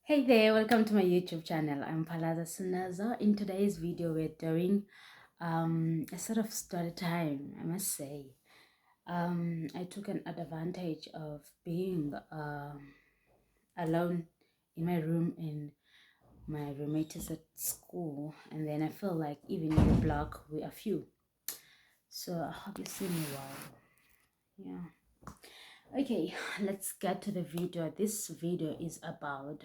Hey there, welcome to my YouTube channel. I'm Palaza Sinazo. In today's video, we're doing a sort of story time, I must say. I took an advantage of being alone in my room and my roommate is at school, and then I feel like even in the block we are few. So I hope you see me well. Yeah. Okay, let's get to the video. This video is about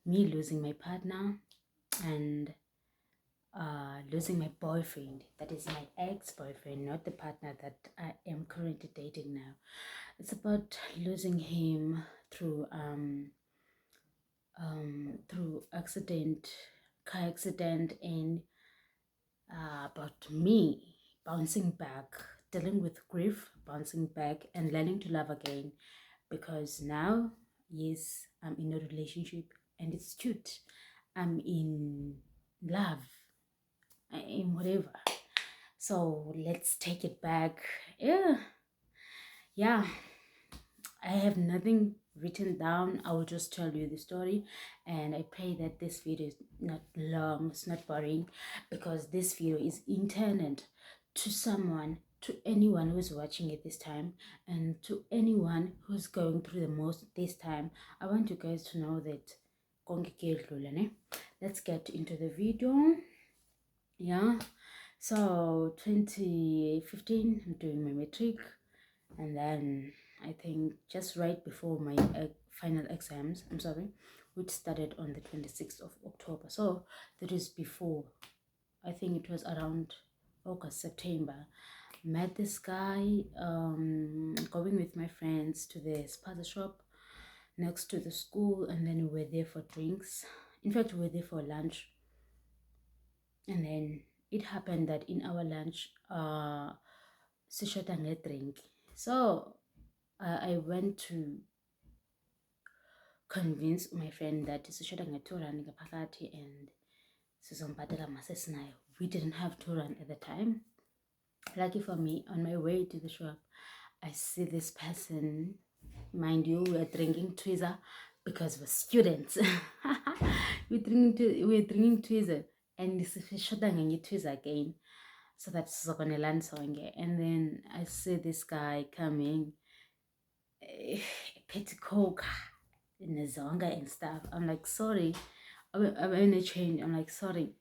me losing my partner and losing my boyfriend, that is my ex-boyfriend, not the partner that I am currently dating now. It's about losing him through accident, car accident, and about me bouncing back, dealing with grief, bouncing back, and learning to love again. Because now, yes, I'm in a relationship and it's cute. I'm in love, in whatever. So let's take it back. Yeah. I have nothing written down. I will just tell you the story, and I pray that this video is not long, it's not boring, because this video is intended to someone, to anyone who's watching it this time, and to anyone who's going through the most this time. I want you guys to know that konke kuyedlula, ne? Let's get into the video. Yeah. So 2015, I'm doing my matric, and then I think just right before my final exams, I'm sorry, which started on the 26th of October. So that is before, I think it was around August, September. Met this guy, going with my friends to the spaza shop next to the school, and then we were there for drinks. In fact, we were there for lunch, and then it happened that in our lunch, sishota drink. So I went to convince my friend that sishoda nge-2 rand ngaphakathi and sizombhadela masesinayo. We didn't have 2 rand at the time. Lucky for me, on my way to the shop, I see this person. Mind you, we're drinking Twizzler because we're students. We're drinking Twizzler, and this is shot Twizzler again, so that's gonna land song. And then I see this guy coming, petty coke, Nazonga and stuff. I'm like, sorry. I'm in a change. I'm like, sorry.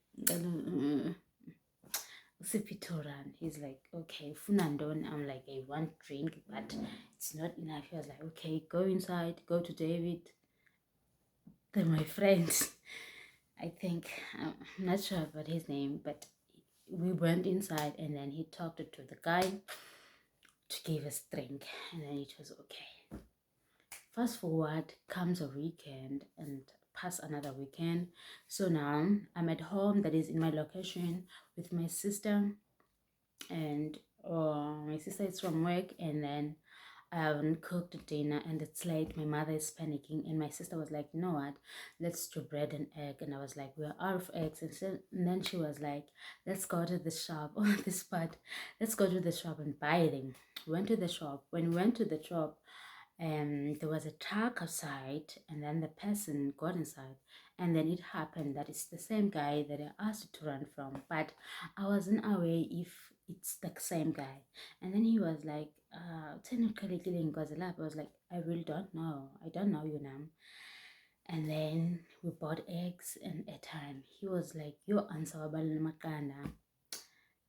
Usipitoran. He's like, okay, Funandon. I'm like, I want drink, but it's not enough. He was like, okay, go inside, go to David. They're my friends. I think, I'm not sure about his name, but we went inside and then he talked to the guy to give us drink, and then it was okay. Fast forward comes a weekend and pass another weekend. So now I'm at home, that is in my location, with my sister, and my sister is from work, and then I haven't cooked dinner and it's late. My mother is panicking, and my sister was like, you know what, let's do bread and egg. And I was like, we're out of eggs. And then she was like, let's go to the shop. Oh, this part, let's go to the shop and buy them. Went to the shop. When we went to the shop, there was a truck outside, and then the person got inside, and then it happened that it's the same guy that I asked to run from, but I wasn't aware if it's the same guy. And then he was like, I was like, I really don't know, I don't know you now. And then we bought eggs and airtime. He was like, yo answer makana,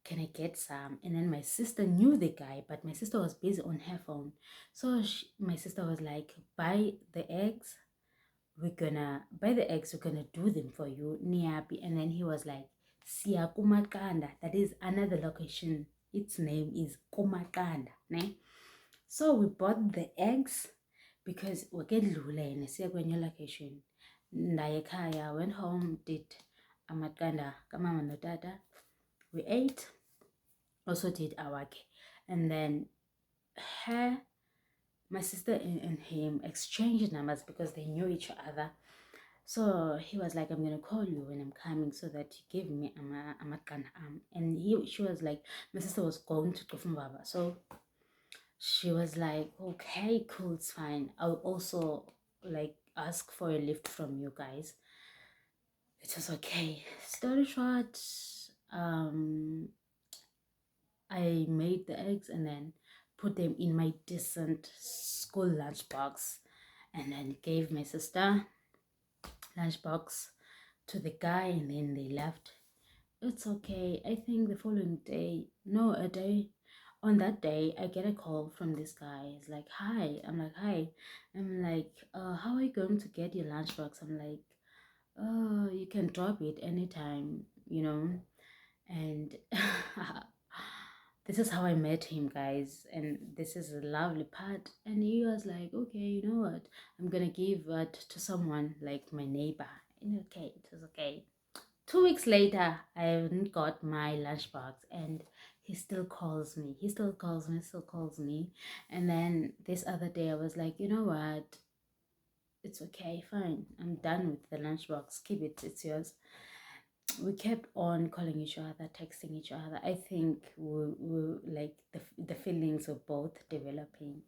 can I get some? And then my sister knew the guy, but my sister was busy on her phone. So my sister was like, buy the eggs. We're gonna buy the eggs. We're gonna do them for you, Niapi. And then he was like, Siya Kumakanda. That is another location. Its name is Kumakanda. Ne? So we bought the eggs because we get lula in a location. Ndayekaya went home, did amakanda kamama no tata. We ate, also did awake, and then her, my sister and him exchanged numbers because they knew each other. So he was like, I'm gonna call you when I'm coming, so that you give me a makan and she was like, my sister was going to Baba, so she was like, okay, cool, it's fine. I'll also like ask for a lift from you guys. It was okay. Story short, I made the eggs and then put them in my decent school lunchbox, and then gave my sister lunchbox to the guy, and then they left. It's okay. I think the following day, no, a day, on that day, I get a call from this guy. He's like, hi. I'm like, hi. I'm like, how are you going to get your lunchbox? I'm like, oh, you can drop it anytime, you know. And this is how I met him, guys. And this is a lovely part. And he was like, okay, you know what? I'm gonna give it to someone like my neighbor. And okay, it was okay. 2 weeks later, I haven't got my lunchbox, and he still calls me. He still calls me, still calls me. And then this other day, I was like, you know what? It's okay, fine. I'm done with the lunchbox. Keep it, it's yours. We kept on calling each other, texting each other. I think we like the feelings were both developing,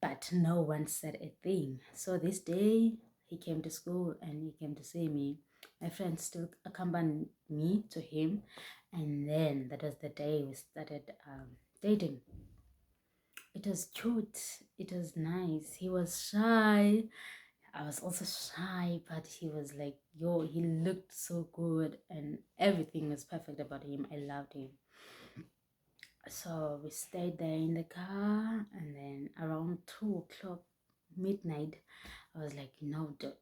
but no one said a thing. So this day he came to school and he came to see me. My friend still accompanied me to him, and then that was the day we started dating. It was cute. It was nice. He was shy. I was also shy, but he was like, yo, he looked so good and everything was perfect about him. I loved him. So we stayed there in the car, and then around 2 o'clock, midnight, I was like, no, dude,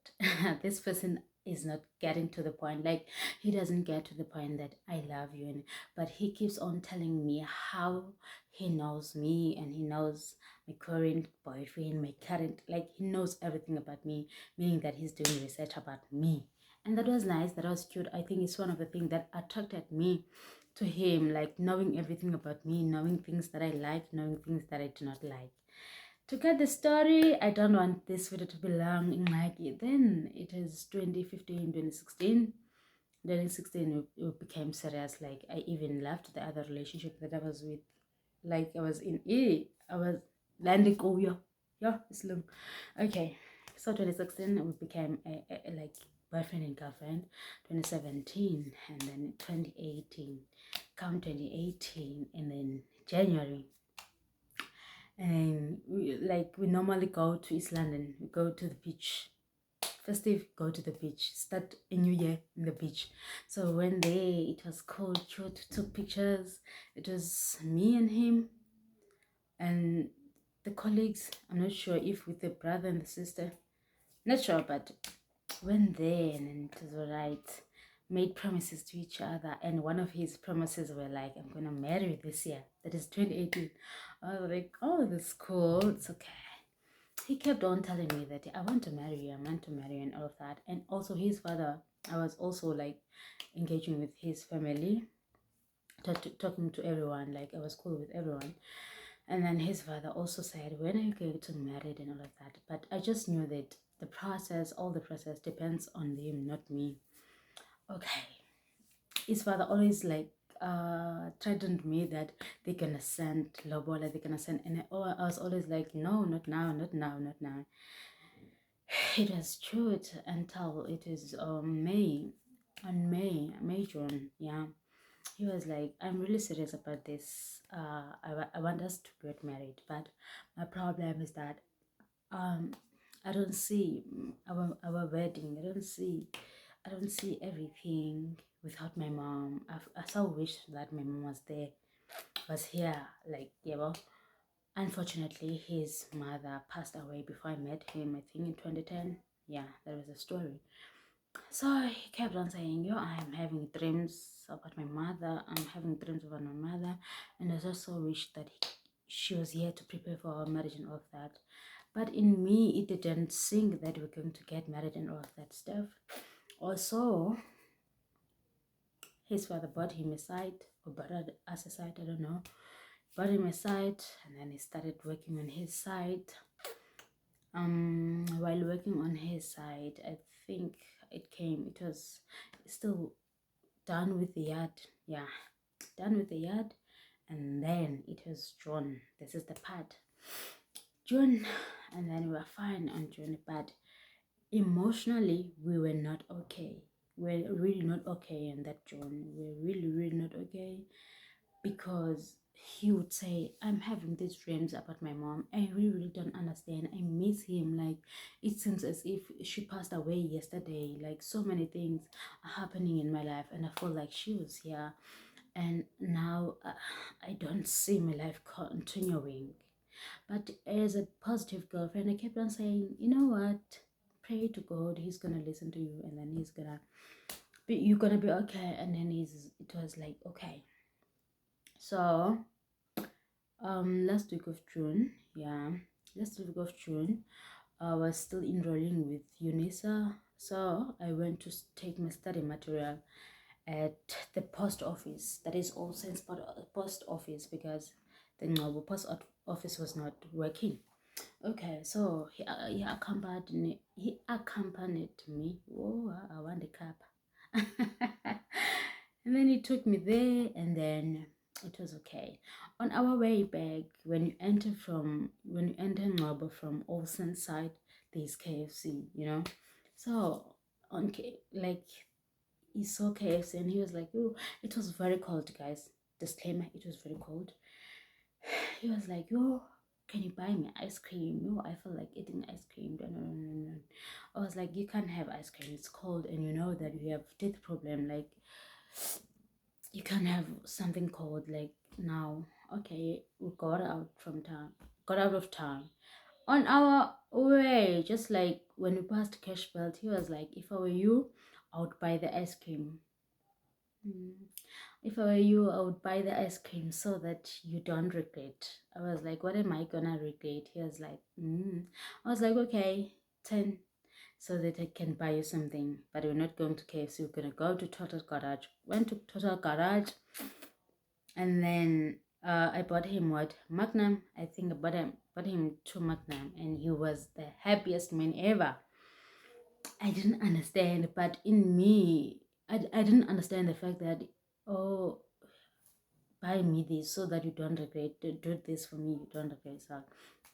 this person is not getting to the point. Like, he doesn't get to the point that I love you. But he keeps on telling me how he knows me, and he knows my current boyfriend, my current, like, he knows everything about me, meaning that he's doing research about me. And that was nice. That was cute. I think it's one of the things that attracted me to him, like knowing everything about me, knowing things that I like, knowing things that I do not like. To get the story, I don't want this video to be long. Like, then it is 2015, 2016. 2016, we became serious. Like, I even left the other relationship that I was with. Like, I was in E. I was landing. Oh, yeah. Yeah, it's long. Okay. So 2016, we became a like boyfriend and girlfriend. 2017, and then 2018. Come 2018, and then January. And we normally go to East London. We go to the beach. Festive, go to the beach. Start a new year in the beach. So when it was cold, cute, took pictures. It was me and him and the colleagues. I'm not sure if with the brother and the sister. Not sure, but went there and it was alright. Made promises to each other, and one of his promises were like, I'm gonna marry you this year. That is 2018. I was like, oh, that's cool, it's okay. He kept on telling me that I want to marry you, I want to marry you, and all of that. And also his father, I was also like engaging with his family, talking to everyone, like I was cool with everyone. And then his father also said, when are you going to marry and all of that? But I just knew that all the process depends on them, not me. Okay. His father always like threatened me that they're gonna send lobola, they're gonna send, and I was always like, no, not now, not now, not now. It was true until it is May, June, yeah. He was like, I'm really serious about this. I want us to get married, but my problem is that I don't see our wedding. I don't see everything without my mom. I so wish that my mom was here, like, yeah, well, unfortunately, his mother passed away before I met him, I think in 2010. Yeah, that was the story. So he kept on saying, yo, I'm having dreams about my mother. I'm having dreams about my mother. And I just so wish that she was here to prepare for our marriage and all of that. But in me, it didn't sink that we're going to get married and all of that stuff. Also, his father brought him aside, or brought us aside, I don't know. Brought him aside, and then he started working on his side. While working on his side, I think it was still done with the yard. Yeah, done with the yard. And then it was June. This is the part. June, and then we were fine on June, but Emotionally, we were not okay. We're really not okay in that June. We're really, really not okay because he would say, I'm having these dreams about my mom. I really, really don't understand. I miss him. Like, it seems as if she passed away yesterday. Like, so many things are happening in my life, and I feel like she was here. And now I don't see my life continuing. But as a positive girlfriend, I kept on saying, you know what? Pray to God, He's gonna listen to you, and then He's gonna be, you're gonna be okay. And then it was like, okay. So, last week of June, yeah, last week of June, I was still enrolling with UNISA. So I went to take my study material at the post office. That is All Saints post office, because the Ngcobo office was not working. Okay, so he accompanied me. Oh, I want a cup. And then he took me there, and then it was okay. On our way back, when you enter Ngcobo from Olsen side, there's KFC, you know. So like he saw KFC and he was like, oh, it was very cold, guys. Disclaimer, it was very cold. He was like, yo, can you buy me ice cream? Yo, I feel like eating ice cream. No, no, no, no, no. I was like, you can't have ice cream. It's cold, and you know that you have teeth problem. Like, you can't have something cold. Like now, okay, we got out from town. Got out of town. On our way, just like when we passed Cash Belt, he was like, if I were you, I would buy the ice cream. Mm. If I were you, I would buy the ice cream so that you don't regret. I was like, what am I gonna regret? He was like, I was like, okay, 10, so that I can buy you something. But we're not going to KFC, we're gonna go to Total Garage. Went to Total Garage, and then I bought him what? Magnum. I think I bought him two Magnum, and he was the happiest man ever. I didn't understand, but in me, I didn't understand the fact that, oh, buy me this so that you don't regret, do this for me, you don't regret. So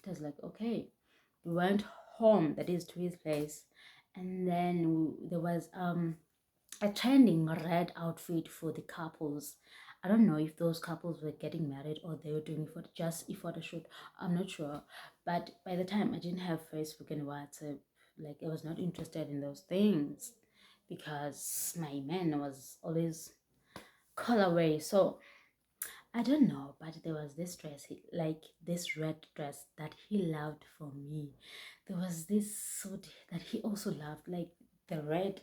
it was like, okay. We went home, that is to his place, and then there was a trending red outfit for the couples. I don't know if those couples were getting married or they were doing for just a photo shoot. I'm not sure. But by the time, I didn't have Facebook and WhatsApp. Like, I was not interested in those things because my man was always call away. So I don't know, but there was this dress, like this red dress that he loved for me. There was this suit that he also loved, like the red.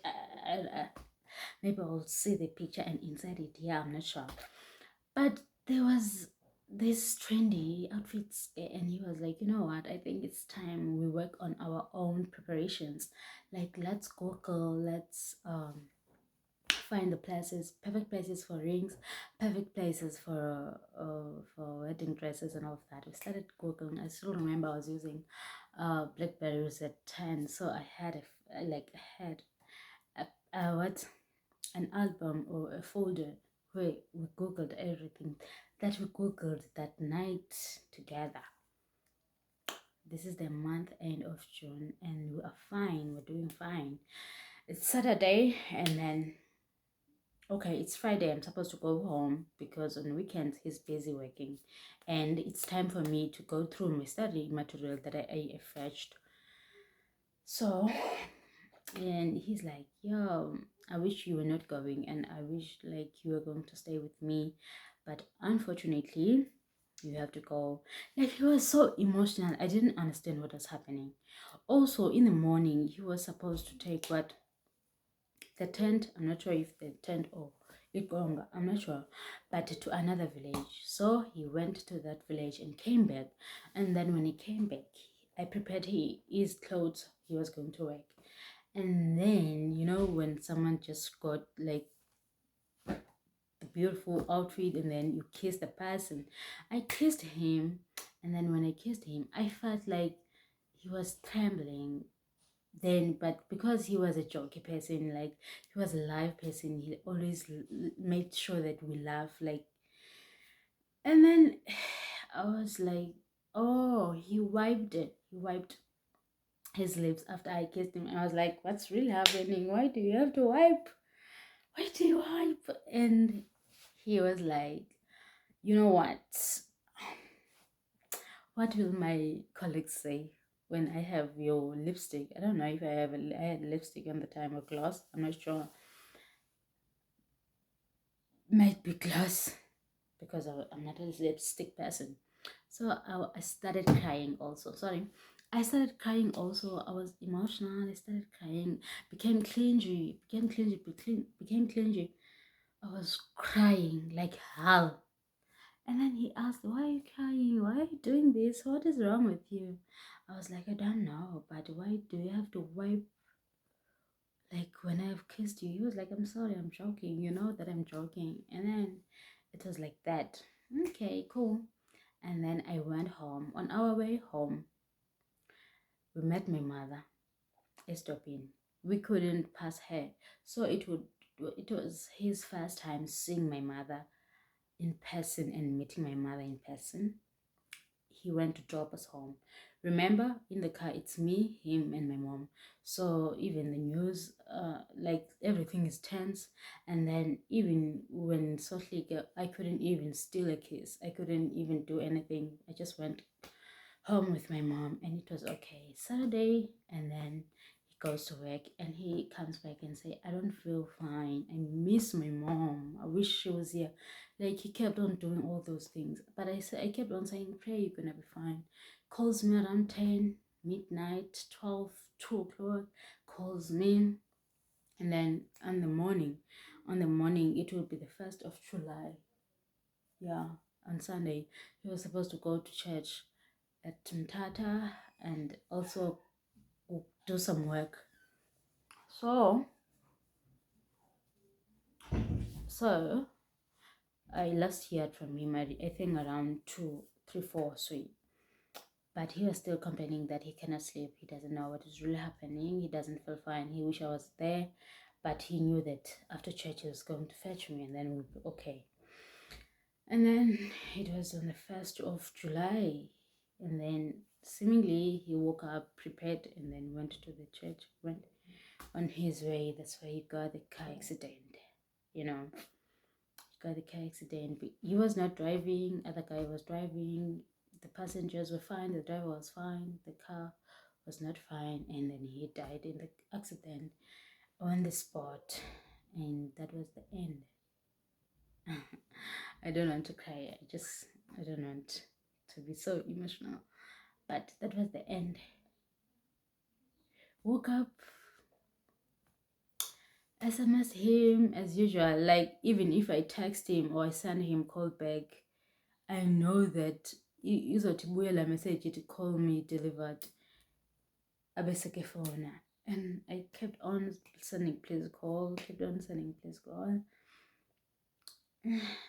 Maybe I'll see the picture and inside it. Yeah, I'm not sure. But there was this trendy outfits, and he was like, you know what? I think it's time we work on our own preparations. Like, let's Google, let's find the places, perfect places for rings, perfect places for wedding dresses and all of that. We started googling. I still remember I was using Blackberries at 10, so I had I had what, an album or a folder where we googled everything that we googled that night together. This is the month end of June, and we are fine. We're doing fine. It's Saturday, and then okay, it's Friday. I'm supposed to go home because on weekends he's busy working, and it's time for me to go through my study material that I fetched. So, and he's like, "Yo, I wish you were not going, and I wish like you were going to stay with me, but unfortunately, you have to go." Like, he was so emotional. I didn't understand what was happening. Also, in the morning, he was supposed to take what, the tent. I'm not sure if the tent or Igonga, I'm not sure, but to another village. So he went to that village and came back. And then when he came back, I prepared his clothes he was going to work. And then, you know, when someone just got like the beautiful outfit and then you kiss the person, I kissed him. And then when I kissed him, I felt like he was trembling then, but because he was a jokey person, like he was a live person, he always made sure that we laugh, like. And then I was like, oh, he wiped it, he wiped his lips after I kissed him. I was like, what's really happening? Why do you have to wipe? Why do you wipe? And he was like, you know what? What will my colleagues say when I have your lipstick? I don't know if I had lipstick on the time or gloss. I'm not sure. Might be gloss because I'm not a lipstick person. So I started crying also. Sorry. I started crying also. I was emotional. I started crying. Became clingy. I was crying like hell. And then he asked, why are you crying? Why are you doing this? What is wrong with you? I was like, I don't know, but why do you have to wipe like when I've kissed you? He was like, I'm sorry, I'm joking. You know that I'm joking. And then it was like that. Okay, cool. And then I went home. On our way home, we met my mother, Estopin. We couldn't pass her. So it was his first time seeing my mother in person and meeting my mother in person. He went to drop us home. Remember, in the car, it's me, him, and my mom. So even the news, like everything is tense. And then even when Sotlika, I couldn't even steal a kiss. I couldn't even do anything. I just went home with my mom, and it was okay. Saturday, and then he goes to work, and he comes back and say, I don't feel fine. I miss my mom. I wish she was here. Like he kept on doing all those things, but I kept on saying, pray you're gonna be fine. Calls me around 10 midnight, 12, 2 o'clock, calls me. And then on the morning it will be the 1st of July. Yeah, on Sunday he was supposed to go to church at Mtata and also do some work. So I last heard from him, I think around 2, 3, 4, 3. But he was still complaining that he cannot sleep. He doesn't know what is really happening. He doesn't feel fine. He wish I was there. But he knew that after church he was going to fetch me and then we'll be okay. And then it was on the 1st of July. And then seemingly he woke up, prepared, and then went to the church, went on his way. That's why he got the car accident. You know, he got the car accident. He was not driving, other guy was driving. The passengers were fine, the driver was fine, the car was not fine, and then he died in the accident on the spot. And that was the end. I don't want to cry. I don't want to be so emotional. But that was the end. Woke up, SMS him as usual. Like even if I text him or I send him call back, I know that izotibuyela message to call me delivered abeseke phone. And I kept on sending please call, kept on sending please call.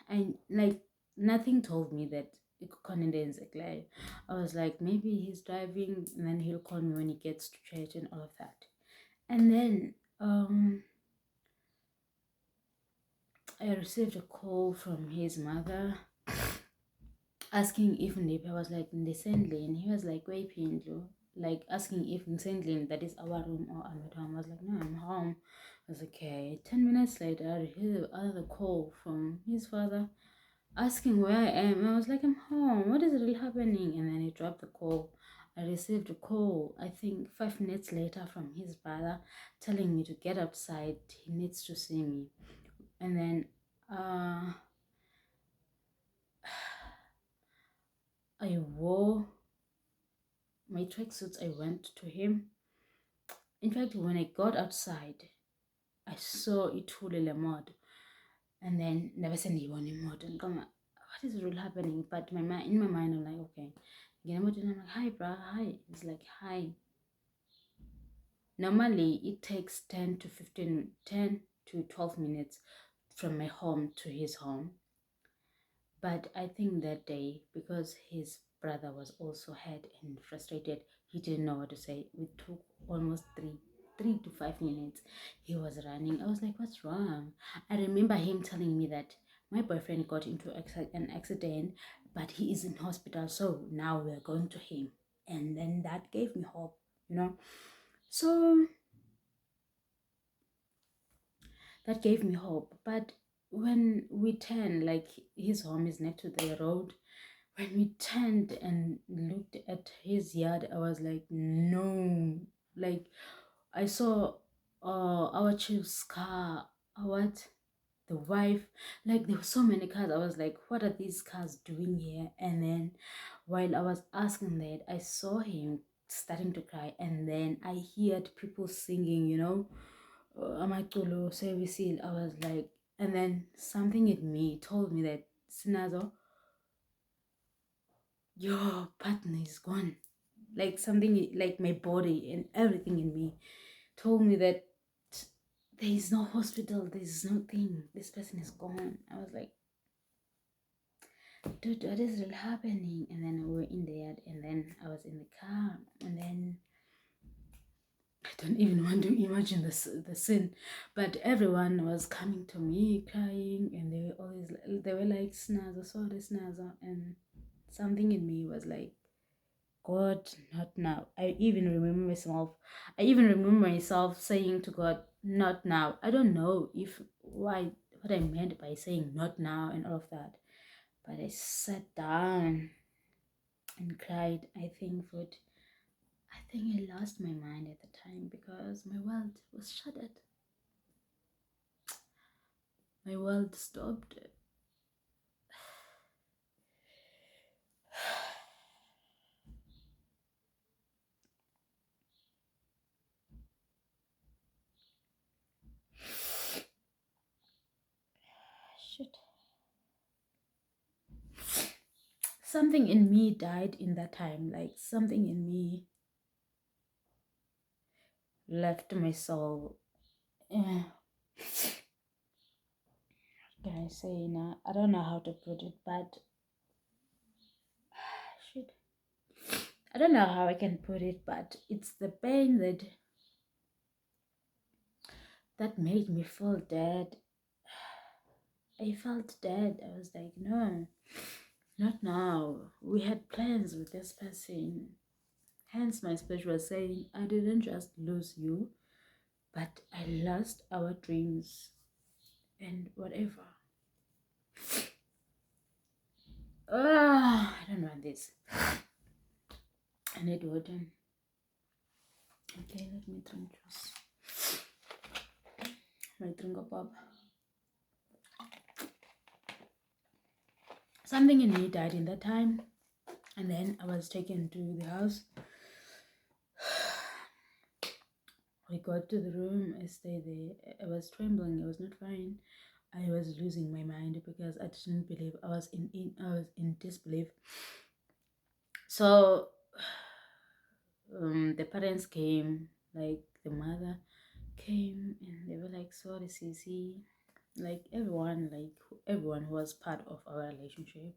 I like nothing told me that I was like, maybe he's driving and then he'll call me when he gets to church and all of that. And then I received a call from his mother asking if Ndepe was like in the Sandlane. He was like, wait, Pindlo. Like asking if in Sandlane that is our room or I'm at home. I was like, no, I'm home. I was like, okay. 10 minutes later, I received another call from his father asking where I am. I was like, I'm home. What is really happening? And then he dropped the call. I received a call, I think 5 minutes later, from his brother telling me to get outside. He needs to see me. And then I wore my tracksuits. I went to him. In fact, when I got outside, I saw Itulele mod. And then never send you one mod. And come, what is really happening? But in my mind, I'm like, okay. I'm like, hi, bro, hi. It's like, hi. Normally, it takes 10 to 12 minutes from my home to his home. But I think that day, because his brother was also hurt and frustrated, he didn't know what to say. It took almost 3 to 5 minutes. He was running. I was like, what's wrong? I remember him telling me that my boyfriend got into an accident, but he is in hospital. So now we're going to him. And then that gave me hope, you know. So that gave me hope. But when we turned, like his home is next to the road, when we turned and looked at his yard, I was like, no. Like I saw our chief's car, what? The wife, like there were so many cars. I was like, what are these cars doing here? And then while I was asking that, I saw him starting to cry, and then I heard people singing, Amaculo service. I was like, and then something in me told me that, Sinazo, your partner is gone. Like something, like my body and everything in me told me that there is no hospital, there is nothing, this person is gone. I was like, dude, what is really happening? And then we were in there, and then I was in the car, and then I don't even want to imagine the scene, but everyone was coming to me crying, and they were like, Snaza, sorry, Snaza, and something in me was like, God, not now. I even remember myself saying to God, not now. I don't know if why what I meant by saying not now and all of that. But I sat down and cried. I think I lost my mind at the time because my world was shattered. My world stopped. Shit. Something in me died in that time. Like something in me left my soul. Eh, can I say now? I don't know how to put it, but shit. I don't know how I can put it, but it's the pain that made me feel dead. I felt dead. I was like, no, not now. We had plans with this person. Hence, my spirit was saying, I didn't just lose you, but I lost our dreams and whatever. I don't want this. I need water. Okay, let me drink juice. My drink of pop. Something in me died in that time, and then I was taken to the house. I got to the room, I stayed there. I was trembling, I was not fine. I was losing my mind because I didn't believe. I was in disbelief. So the parents came, like the mother came, and they were like, sorry, Sisi. Like everyone who was part of our relationship,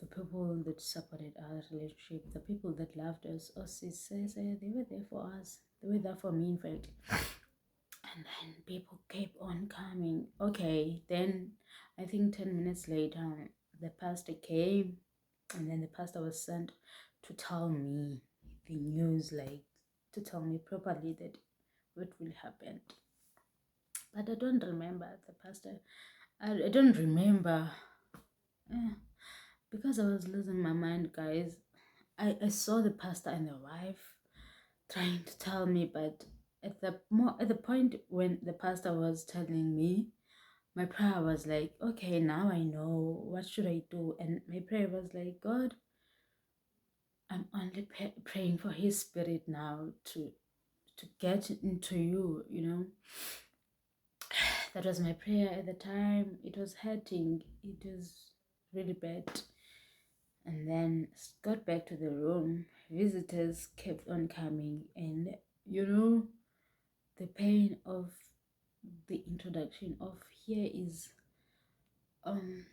the people that supported our relationship, the people that loved us, they were there for us. They were there for me, in fact. And then people kept on coming. Okay, then I think 10 minutes later, the pastor came, and then the pastor was sent to tell me the news, like to tell me properly that what will happen. But I don't remember the pastor. I don't remember. Because I was losing my mind, guys. I saw the pastor and the wife trying to tell me, but at the point when the pastor was telling me, my prayer was like, okay, now I know, what should I do? And my prayer was like, God, I'm only praying for his spirit now to get into you, That was my prayer at the time. It was hurting. It was really bad. And then got back to the room. Visitors kept on coming, and the pain of the introduction of um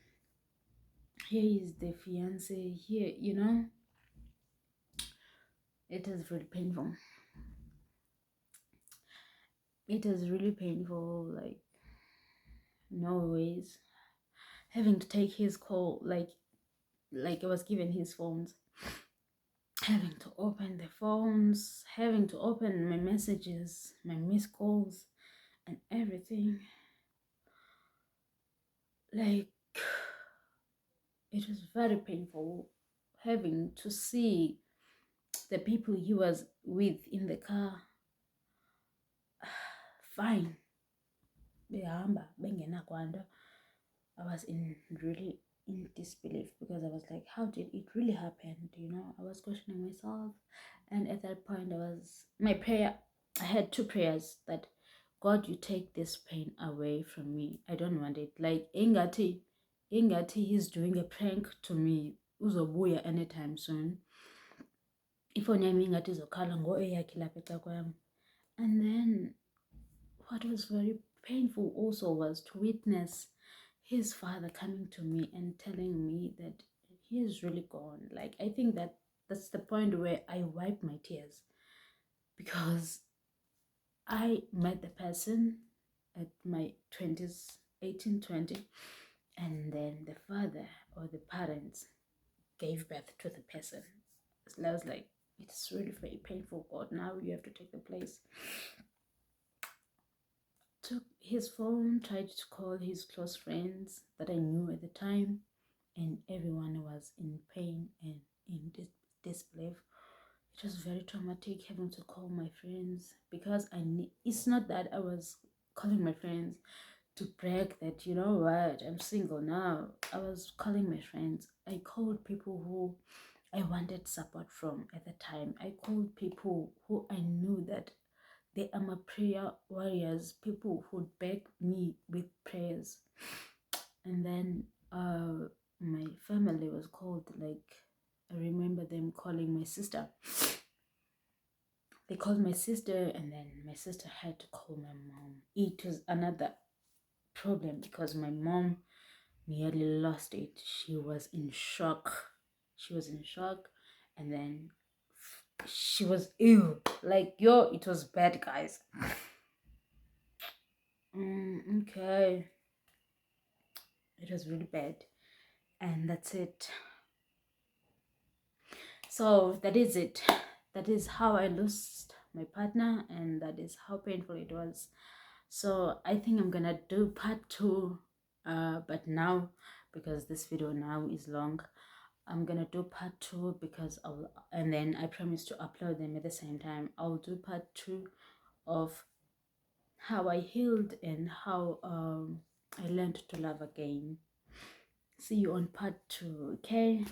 here is the fiance here, it is really painful. It is really painful, like no ways. Having to take his call, like I was given his phones, having to open the phones, having to open my messages, my missed calls, and everything. Like, it was very painful having to see the people he was with in the car fine behamba bengena kwanto. I was really in disbelief because I was like, how did it really happen? I was questioning myself. And at that point, my prayer, I had two prayers that, God, you take this pain away from me. I don't want it. Like, ingati, he's doing a prank to me. Uzobuya anytime soon. Ifoni yami ingathi izokhala ngo-eyakhe lapha eca kwami. And then what was very painful also was to witness his father coming to me and telling me that he is really gone. Like, I think that's the point where I wipe my tears, because I met the person at my 20s, 18, 20, and then the father or the parents gave birth to the person. So I was like, it's really very painful. God, now you have to take the place. Took his phone, tried to call his close friends that I knew at the time, and everyone was in pain and in disbelief. It was very traumatic having to call my friends, because it's not that I was calling my friends to brag that, you know what, I'm single now. I was calling my friends. I called people who I wanted support from at the time. I called people who I knew that they are my prayer warriors, people who beg me with prayers. And then my family was called. Like, I remember them calling my sister. They called my sister, and then my sister had to call my mom. It was another problem because my mom nearly lost it. She was in shock. And then she was ill. Like, it was bad, guys. Okay. It was really bad. And that's it. So that is it. That is how I lost my partner, and that is how painful it was. So I think I'm gonna do part 2, but now, because this video now is long, I'm gonna do part 2 because and then I promise to upload them at the same time. I'll do part 2 of how I healed and how I learned to love again. See you on part 2, okay?